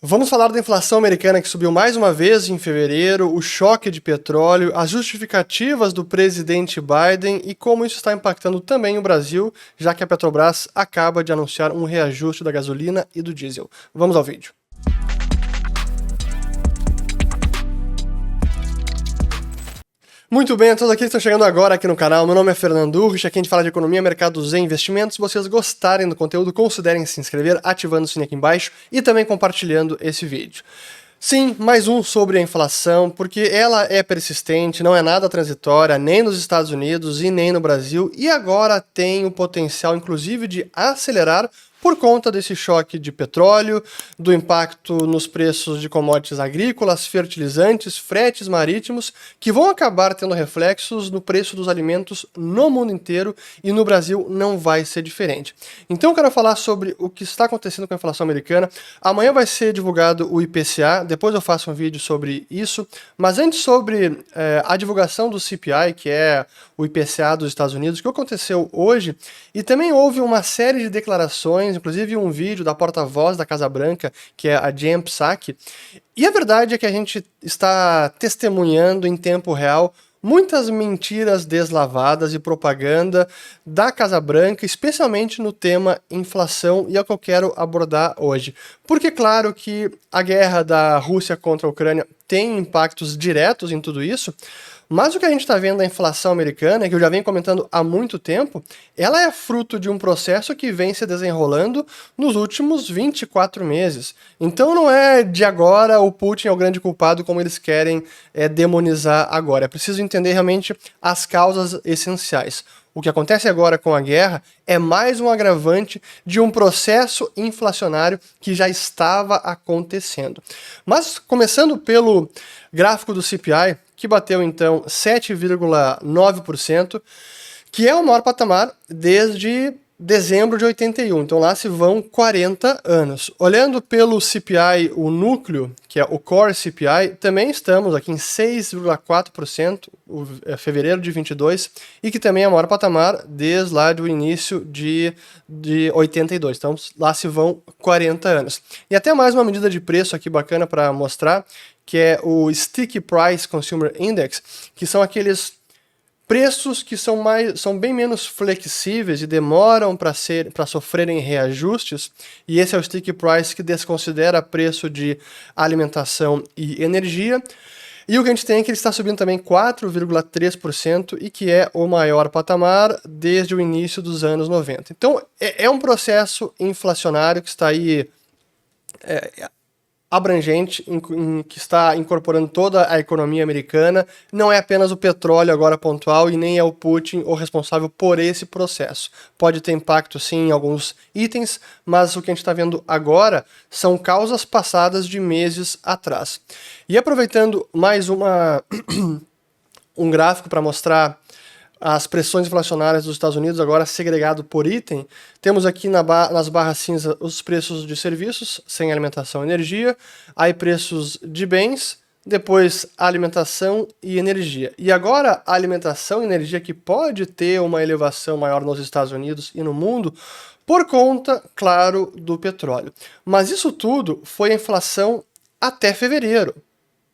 Vamos falar da inflação americana que subiu mais uma vez em fevereiro, o choque de petróleo, as justificativas do presidente Biden e como isso está impactando também o Brasil, já que a Petrobras acaba de anunciar um reajuste da gasolina e do diesel. Vamos ao vídeo. Muito bem, a todos aqueles que estão chegando agora aqui no canal, meu nome é Fernando Urrich, aqui a gente fala de economia, mercados e investimentos. Se vocês gostarem do conteúdo, considerem se inscrever, ativando o sininho aqui embaixo e também compartilhando esse vídeo. Sim, mais um sobre a inflação, porque ela é persistente, não é nada transitória, nem nos Estados Unidos e nem no Brasil, e agora tem o potencial, inclusive, de acelerar por conta desse choque de petróleo, do impacto nos preços de commodities agrícolas, fertilizantes, fretes marítimos, que vão acabar tendo reflexos no preço dos alimentos no mundo inteiro e no Brasil não vai ser diferente. Então eu quero falar sobre o que está acontecendo com a inflação americana. Amanhã vai ser divulgado o IPCA, depois eu faço um vídeo sobre isso, mas antes sobre a divulgação do CPI, que é o IPCA dos Estados Unidos, que aconteceu hoje, e também houve uma série de declarações, inclusive um vídeo da porta-voz da Casa Branca, que é a Jen Psaki, e a verdade é que a gente está testemunhando em tempo real muitas mentiras deslavadas e propaganda da Casa Branca, especialmente no tema inflação, e é o que eu quero abordar hoje. Porque claro que a guerra da Rússia contra a Ucrânia tem impactos diretos em tudo isso, mas o que a gente está vendo da inflação americana, que eu já venho comentando há muito tempo, ela é fruto de um processo que vem se desenrolando nos últimos 24 meses. Então não é de agora o Putin é o grande culpado como eles querem demonizar agora. É preciso entender realmente as causas essenciais. O que acontece agora com a guerra é mais um agravante de um processo inflacionário que já estava acontecendo. Mas começando pelo gráfico do CPI, que bateu então 7,9%, que é o maior patamar desde dezembro de 81, então lá se vão 40 anos. Olhando pelo CPI, o núcleo, que é o Core CPI, também estamos aqui em 6,4%, fevereiro de 22, e que também é o maior patamar desde lá do início de 82, então lá se vão 40 anos. E até mais uma medida de preço aqui bacana para mostrar, que é o Sticky Price Consumer Index, que são aqueles preços que são bem menos flexíveis e demoram para sofrerem reajustes, e esse é o Sticky Price que desconsidera preço de alimentação e energia. E o que a gente tem é que ele está subindo também 4,3% e que é o maior patamar desde o início dos anos 90. Então é um processo inflacionário que está aí abrangente, que está incorporando toda a economia americana. Não é apenas o petróleo agora pontual e nem é o Putin o responsável por esse processo. Pode ter impacto sim em alguns itens, mas o que a gente está vendo agora são causas passadas de meses atrás. E aproveitando mais um gráfico para mostrar as pressões inflacionárias dos Estados Unidos, agora segregado por item, temos aqui nas barras cinza os preços de serviços, sem alimentação e energia, aí preços de bens, depois alimentação e energia. E agora a alimentação e energia que pode ter uma elevação maior nos Estados Unidos e no mundo, por conta, claro, do petróleo. Mas isso tudo foi a inflação até fevereiro.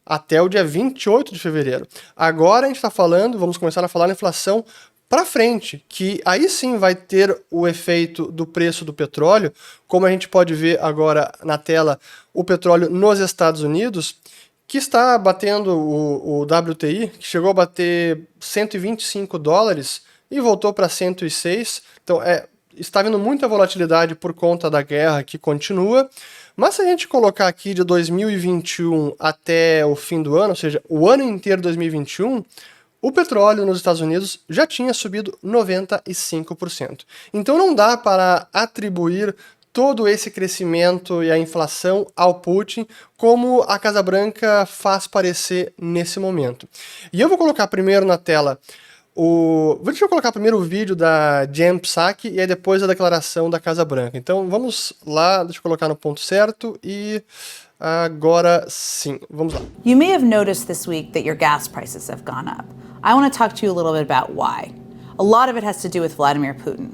Até o dia 28 de fevereiro. Agora a gente está falando, vamos começar a falar na inflação para frente, que aí sim vai ter o efeito do preço do petróleo, como a gente pode ver agora na tela, o petróleo nos Estados Unidos, que está batendo o WTI, que chegou a bater 125 dólares e voltou para 106, então está havendo muita volatilidade por conta da guerra que continua. Mas se a gente colocar aqui de 2021 até o fim do ano, ou seja, o ano inteiro de 2021, o petróleo nos Estados Unidos já tinha subido 95%. Então não dá para atribuir todo esse crescimento e a inflação ao Putin, como a Casa Branca faz parecer nesse momento. E eu vou colocar primeiro na tela Deixa eu colocar primeiro o vídeo da Jen Psaki e aí depois a declaração da Casa Branca. Então vamos lá, deixa eu colocar no ponto certo e agora sim, vamos lá. You may have noticed this week that your gas prices have gone up. I want to talk to you a little bit about why. A lot of it has to do with Vladimir Putin.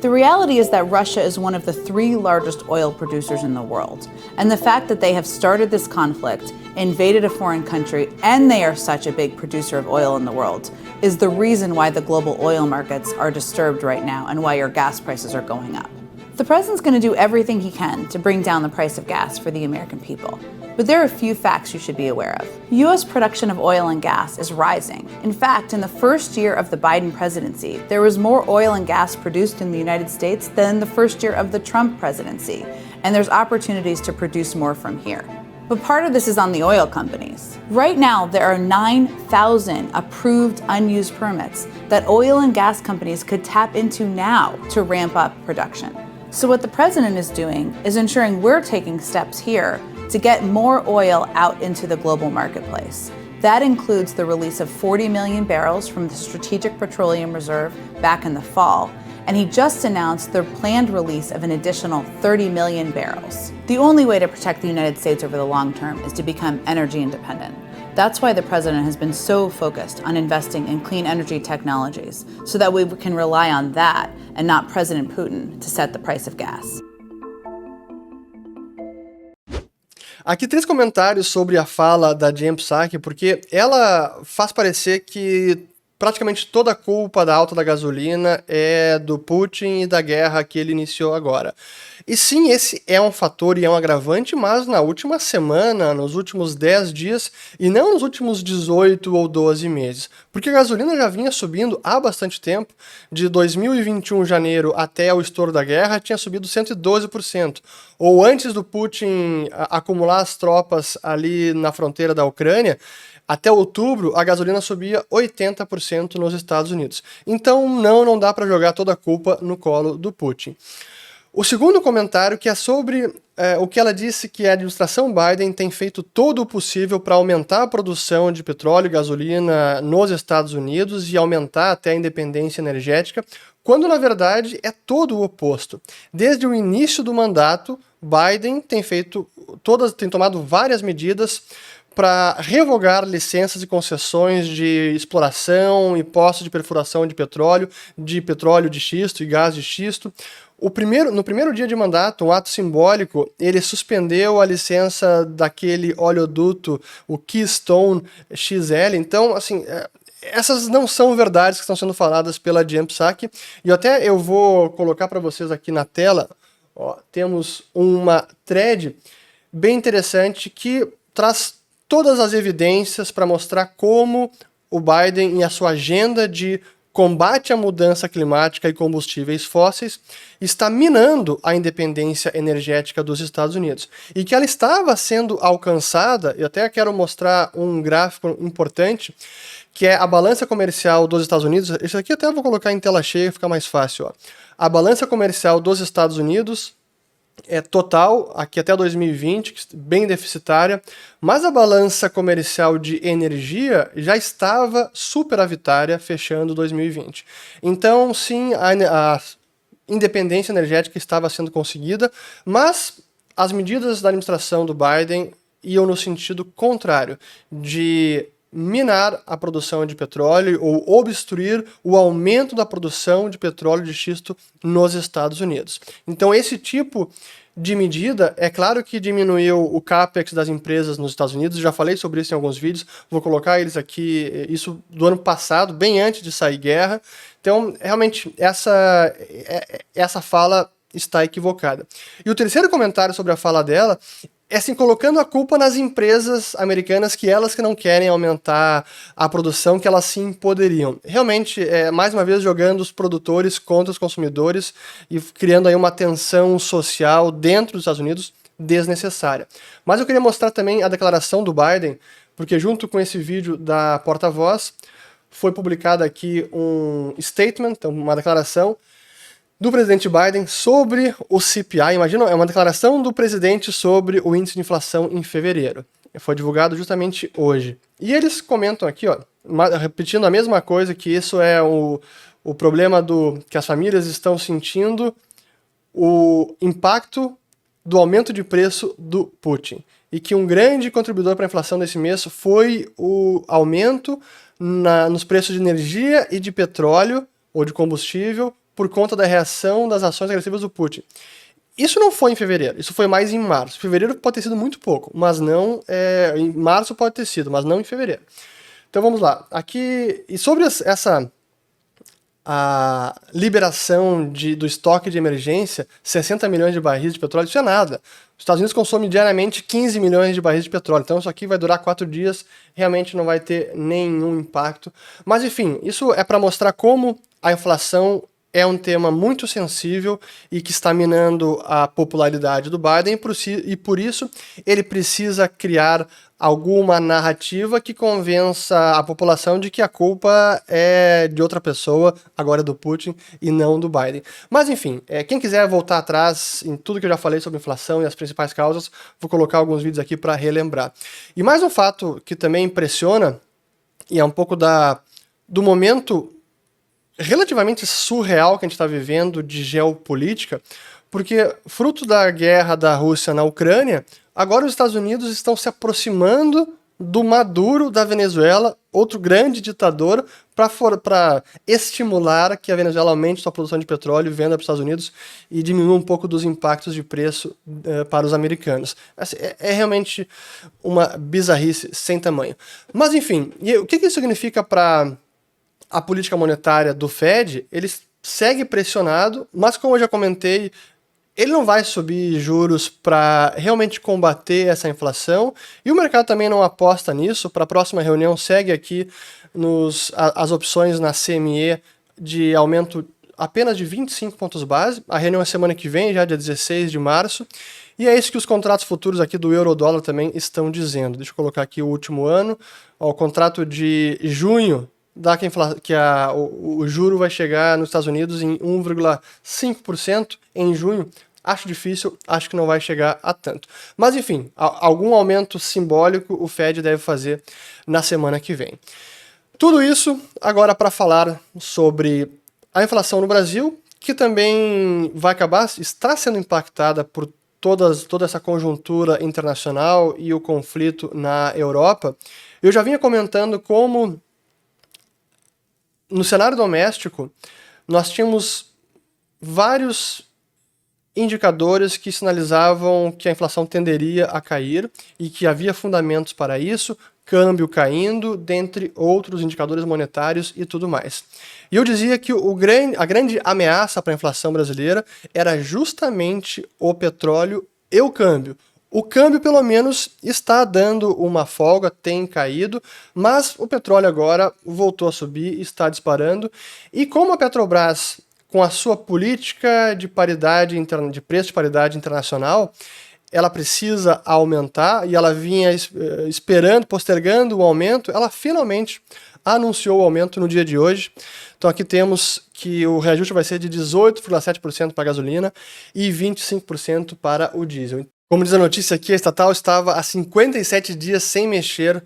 The reality is that Russia is one of the 3 largest oil producers in the world, and the fact that they have started this conflict, invaded a foreign country, and they are such a big producer of oil in the world is the reason why the global oil markets are disturbed right now and why your gas prices are going up. The president's going to do everything he can to bring down the price of gas for the American people. But there are a few facts you should be aware of. U.S. production of oil and gas is rising. In fact, in the first year of the Biden presidency, there was more oil and gas produced in the United States than the first year of the Trump presidency. And there's opportunities to produce more from here. But part of this is on the oil companies. Right now, there are 9,000 approved unused permits that oil and gas companies could tap into now to ramp up production. So what the president is doing is ensuring we're taking steps here to get more oil out into the global marketplace. That includes the release of 40 million barrels from the Strategic Petroleum Reserve back in the fall, and he just announced their planned release of an additional 30 million barrels. The only way to protect the United States over the long term is to become energy independent. That's why the president has been so focused on investing in clean energy technologies, so that we can rely on that and not President Putin to set the price of gas. Aqui 3 comentários sobre a fala da Jen Psaki, porque ela faz parecer que praticamente toda a culpa da alta da gasolina é do Putin e da guerra que ele iniciou agora. E sim, esse é um fator e é um agravante, mas na última semana, nos últimos 10 dias, e não nos últimos 18 ou 12 meses. Porque a gasolina já vinha subindo há bastante tempo, de 2021, janeiro, até o estouro da guerra, tinha subido 112%. Ou antes do Putin acumular as tropas ali na fronteira da Ucrânia, até outubro, a gasolina subia 80% nos Estados Unidos. Então, não dá para jogar toda a culpa no colo do Putin. O segundo comentário, que é sobre o que ela disse que a administração Biden tem feito todo o possível para aumentar a produção de petróleo e gasolina nos Estados Unidos e aumentar até a independência energética, quando na verdade é todo o oposto. Desde o início do mandato, Biden tem tomado várias medidas para revogar licenças e concessões de exploração e postos de perfuração de petróleo de xisto e gás de xisto. No primeiro dia de mandato, um ato simbólico, ele suspendeu a licença daquele oleoduto, o Keystone XL. Então, assim, essas não são verdades que estão sendo faladas pela Jen Psaki. E até eu vou colocar para vocês aqui na tela, ó, temos uma thread bem interessante que traz todas as evidências para mostrar como o Biden, em a sua agenda de combate à mudança climática e combustíveis fósseis, está minando a independência energética dos Estados Unidos. E que ela estava sendo alcançada, e até quero mostrar um gráfico importante, que é a balança comercial dos Estados Unidos. Esse aqui até eu vou colocar em tela cheia, fica mais fácil. Ó. A balança comercial dos Estados Unidos é total, aqui até 2020, bem deficitária, mas a balança comercial de energia já estava superavitária, fechando 2020. Então, sim, a independência energética estava sendo conseguida, mas as medidas da administração do Biden iam no sentido contrário, de minar a produção de petróleo ou obstruir o aumento da produção de petróleo de xisto nos Estados Unidos. Então esse tipo de medida, é claro que diminuiu o capex das empresas nos Estados Unidos, já falei sobre isso em alguns vídeos, vou colocar eles aqui, isso do ano passado, bem antes de sair guerra. Então realmente essa fala está equivocada. E o terceiro comentário sobre a fala dela é assim, colocando a culpa nas empresas americanas, que elas que não querem aumentar a produção, que elas sim poderiam. Realmente, mais uma vez, jogando os produtores contra os consumidores e criando aí uma tensão social dentro dos Estados Unidos desnecessária. Mas eu queria mostrar também a declaração do Biden, porque junto com esse vídeo da porta-voz, foi publicado aqui um statement, uma declaração, do presidente Biden sobre o CPI. Imagina, é uma declaração do presidente sobre o índice de inflação em fevereiro. Foi divulgado justamente hoje. E eles comentam aqui, ó, repetindo a mesma coisa, que isso é o problema que as famílias estão sentindo, o impacto do aumento de preço do Putin. E que um grande contribuidor para a inflação desse mês foi o aumento nos preços de energia e de petróleo, ou de combustível, por conta da reação das ações agressivas do Putin. Isso não foi em fevereiro, isso foi mais em março. Fevereiro pode ter sido muito pouco, mas não... em março pode ter sido, mas não em fevereiro. Então vamos lá. Aqui, e sobre a liberação do estoque de emergência, 60 milhões de barris de petróleo, isso é nada. Os Estados Unidos consomem diariamente 15 milhões de barris de petróleo, então isso aqui vai durar 4 dias, realmente não vai ter nenhum impacto. Mas enfim, isso é para mostrar como a inflação é um tema muito sensível e que está minando a popularidade do Biden, e por isso ele precisa criar alguma narrativa que convença a população de que a culpa é de outra pessoa, agora é do Putin e não do Biden. Mas enfim, quem quiser voltar atrás em tudo que eu já falei sobre inflação e as principais causas, vou colocar alguns vídeos aqui para relembrar. E mais um fato que também impressiona, e é um pouco do momento relativamente surreal que a gente está vivendo de geopolítica, porque fruto da guerra da Rússia na Ucrânia, agora os Estados Unidos estão se aproximando do Maduro da Venezuela, outro grande ditador, para estimular que a Venezuela aumente sua produção de petróleo e venda para os Estados Unidos e diminua um pouco dos impactos de preço para os americanos. É realmente uma bizarrice sem tamanho. Mas enfim, o que isso significa para a política monetária do Fed? Ele segue pressionado, mas como eu já comentei, ele não vai subir juros para realmente combater essa inflação, e o mercado também não aposta nisso. Para a próxima reunião segue aqui as opções na CME de aumento apenas de 25 pontos base. A reunião é semana que vem, já dia 16 de março, e é isso que os contratos futuros aqui do euro-dólar também estão dizendo. Deixa eu colocar aqui o último ano. O contrato de junho dá que o juro vai chegar nos Estados Unidos em 1,5% em junho. Acho difícil, acho que não vai chegar a tanto. Mas enfim, algum aumento simbólico o Fed deve fazer na semana que vem. Tudo isso agora para falar sobre a inflação no Brasil, que também está sendo impactada por toda essa conjuntura internacional e o conflito na Europa. Eu já vinha comentando como no cenário doméstico, nós tínhamos vários indicadores que sinalizavam que a inflação tenderia a cair e que havia fundamentos para isso, câmbio caindo, dentre outros indicadores monetários e tudo mais. E eu dizia que a grande ameaça para a inflação brasileira era justamente o petróleo e o câmbio. O câmbio, pelo menos, está dando uma folga, tem caído, mas o petróleo agora voltou a subir, está disparando. E como a Petrobras, com a sua política de preço de paridade internacional, ela precisa aumentar, e ela vinha postergando o aumento, ela finalmente anunciou o aumento no dia de hoje. Então aqui temos que o reajuste vai ser de 18,7% para a gasolina e 25% para o diesel. Como diz a notícia aqui, a estatal estava há 57 dias sem mexer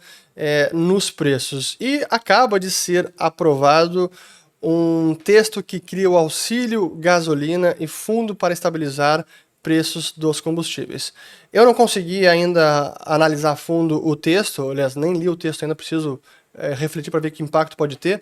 nos preços. E acaba de ser aprovado um texto que cria o auxílio gasolina e fundo para estabilizar preços dos combustíveis. Eu não consegui ainda analisar a fundo o texto, aliás, nem li o texto ainda, preciso refletir para ver que impacto pode ter.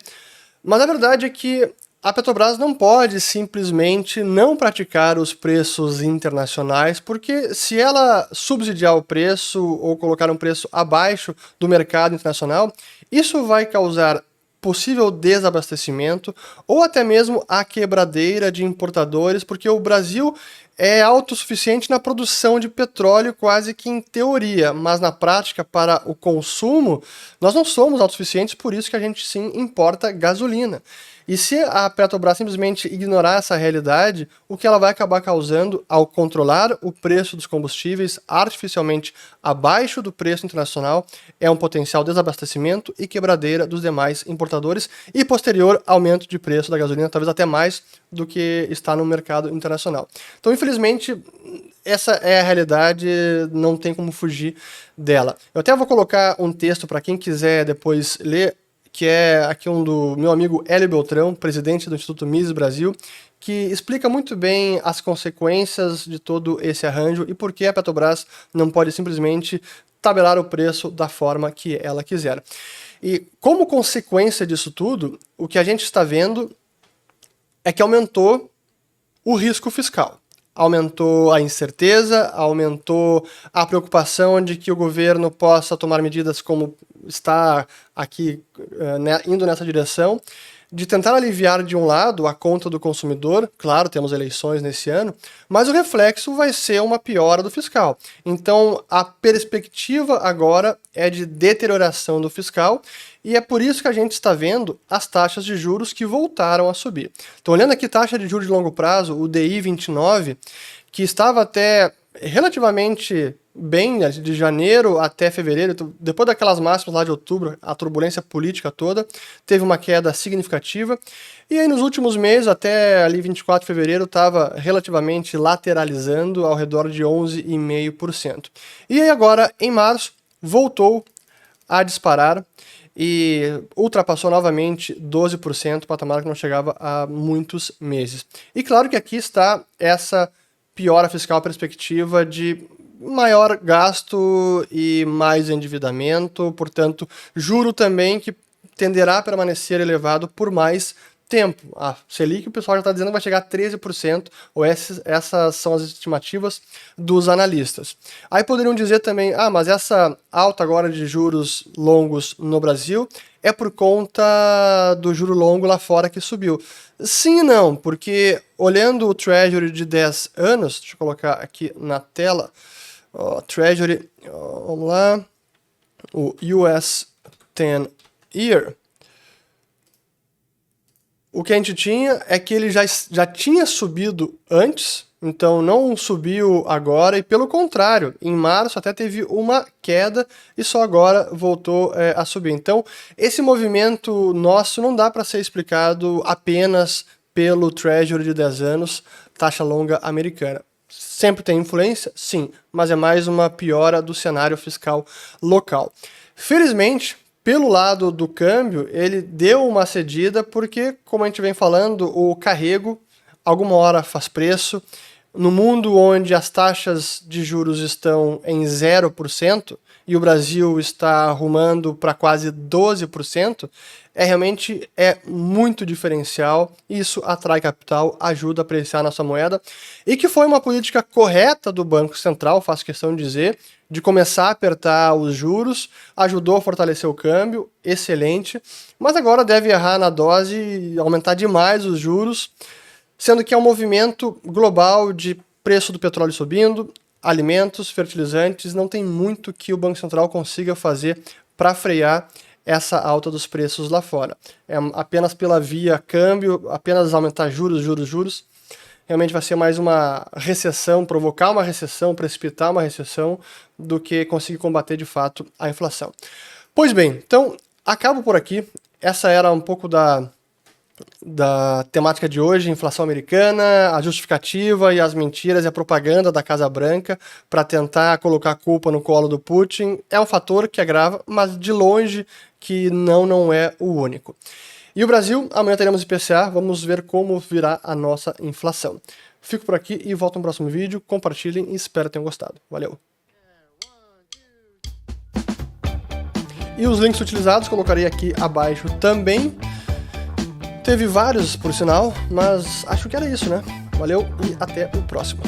Mas a verdade é que a Petrobras não pode simplesmente não praticar os preços internacionais, porque se ela subsidiar o preço ou colocar um preço abaixo do mercado internacional, isso vai causar possível desabastecimento ou até mesmo a quebradeira de importadores, porque o Brasil é autossuficiente na produção de petróleo quase que em teoria, mas na prática, para o consumo, nós não somos autossuficientes, por isso que a gente sim importa gasolina. E se a Petrobras simplesmente ignorar essa realidade, o que ela vai acabar causando ao controlar o preço dos combustíveis artificialmente abaixo do preço internacional é um potencial desabastecimento e quebradeira dos demais importadores e posterior aumento de preço da gasolina, talvez até mais do que está no mercado internacional. Então, infelizmente, essa é a realidade, não tem como fugir dela. Eu até vou colocar um texto para quem quiser depois ler, que é aqui um do meu amigo Hélio Beltrão, presidente do Instituto Mises Brasil, que explica muito bem as consequências de todo esse arranjo e por que a Petrobras não pode simplesmente tabelar o preço da forma que ela quiser. E como consequência disso tudo, o que a gente está vendo é que aumentou o risco fiscal. Aumentou a incerteza, aumentou a preocupação de que o governo possa tomar medidas como está aqui indo nessa direção, de tentar aliviar de um lado a conta do consumidor. Claro, temos eleições nesse ano, mas o reflexo vai ser uma piora do fiscal. Então a perspectiva agora é de deterioração do fiscal, e é por isso que a gente está vendo as taxas de juros que voltaram a subir. Então, olhando aqui taxa de juros de longo prazo, o DI 29, que estava até relativamente bem de janeiro até fevereiro, depois daquelas máximas lá de outubro, a turbulência política toda, teve uma queda significativa, e aí nos últimos meses, até ali 24 de fevereiro, estava relativamente lateralizando ao redor de 11,5%. E aí agora, em março, voltou a disparar e ultrapassou novamente 12%, patamar que não chegava há muitos meses. E claro que aqui está essa piora fiscal, perspectiva de maior gasto e mais endividamento, portanto, juro também que tenderá a permanecer elevado por mais tempo. A Selic, o pessoal já está dizendo que vai chegar a 13%, ou essas são as estimativas dos analistas. Aí poderiam dizer também, mas essa alta agora de juros longos no Brasil é por conta do juro longo lá fora que subiu. Sim e não, porque olhando o Treasury de 10 anos, deixa eu colocar aqui na tela, Treasury, vamos lá, o US 10 Year, o que a gente tinha é que ele já tinha subido antes, então não subiu agora, e pelo contrário, em março até teve uma queda e só agora voltou a subir. Então esse movimento nosso não dá para ser explicado apenas pelo Treasury de 10 anos, taxa longa americana. Sempre tem influência? Sim, mas é mais uma piora do cenário fiscal local. Felizmente, pelo lado do câmbio, ele deu uma cedida porque, como a gente vem falando, o carrego alguma hora faz preço. No mundo onde as taxas de juros estão em 0% e o Brasil está arrumando para quase 12%, realmente muito diferencial. Isso atrai capital, ajuda a apreciar a nossa moeda, e que foi uma política correta do Banco Central, faço questão de dizer, de começar a apertar os juros, ajudou a fortalecer o câmbio, excelente, mas agora deve errar na dose e aumentar demais os juros, sendo que é um movimento global de preço do petróleo subindo, alimentos, fertilizantes, não tem muito que o Banco Central consiga fazer para frear essa alta dos preços lá fora. É apenas pela via câmbio, apenas aumentar juros, realmente vai ser mais uma recessão, provocar uma recessão, precipitar uma recessão, do que conseguir combater de fato a inflação. Pois bem, então acabo por aqui. Essa era um pouco da temática de hoje, inflação americana, a justificativa e as mentiras e a propaganda da Casa Branca para tentar colocar a culpa no colo do Putin. É um fator que agrava, mas de longe que não é o único. E o Brasil, amanhã teremos IPCA, vamos ver como virá a nossa inflação. Fico por aqui e volto no próximo vídeo, compartilhem e espero que tenham gostado. Valeu! E os links utilizados colocarei aqui abaixo também. Teve vários, por sinal, mas acho que era isso, né? Valeu e até o próximo.